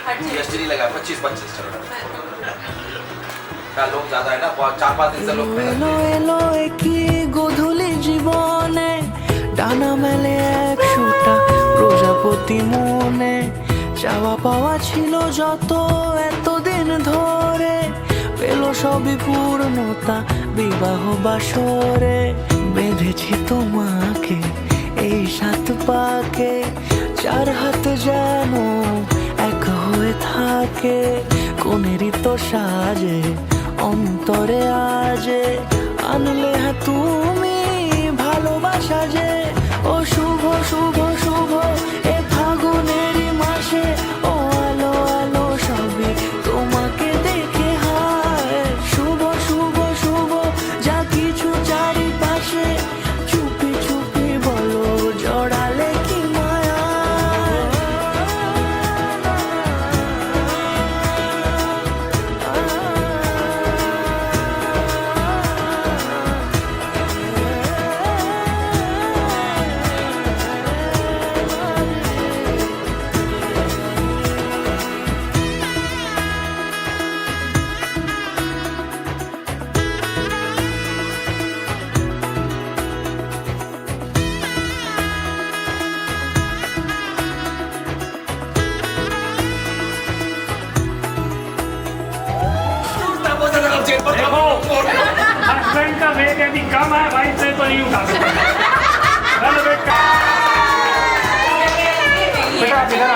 GST नहीं लगा 25-25 चलो क्या लोग ज्यादा है ना 4-5 दिन से लोग এলো এলো একই গধূলি জীবনে ডানা মেলে একশোটা প্রজাপতি মনে চাওয়া পাওয়া ছিল যত এতদিন ধরে পেল সবই পূর্ণতা বিবাহ বাসরে বেঁধেছি তোমাকে এই সাত পাকে চার হাত যেন এক হয়ে থাকে কোনেরই তো সাজে অন্তরে আজে আনলে হ্যাঁ তুমি ভালোবাসা যে ও শুভ শুভ শুভ এ ফাগুনেরই মাসে ও আলো আলো সবই তোমাকে দেখে হায় শুভ শুভ শুভ যা কিছু চারিপাশে চুপি চুপি বলো জড়ালে কি মায়া देखो हस्बैंड का वेट यदि कम है भाई से तो नहीं उठा सकते चलो बेटा बेटा आप इधर आ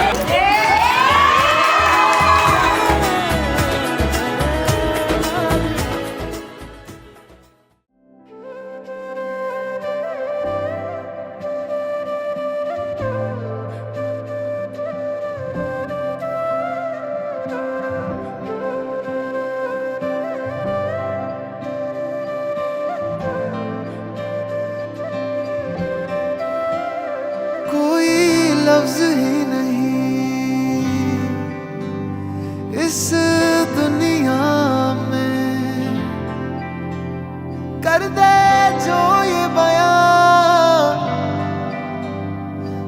कोई लफ्ज ही नहीं इस दुनिया में कर दे जो ये बयां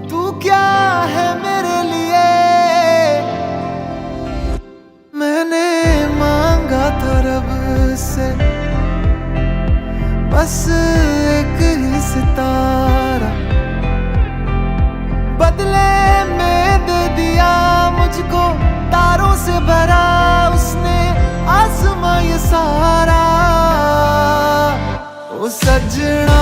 तू क्या है मेरे लिए मैंने मांगा था रब से बस एक ही सितारा बदले में दे दिया मुझको तारों से भरा उसने आसमां ये सारा ओ सजना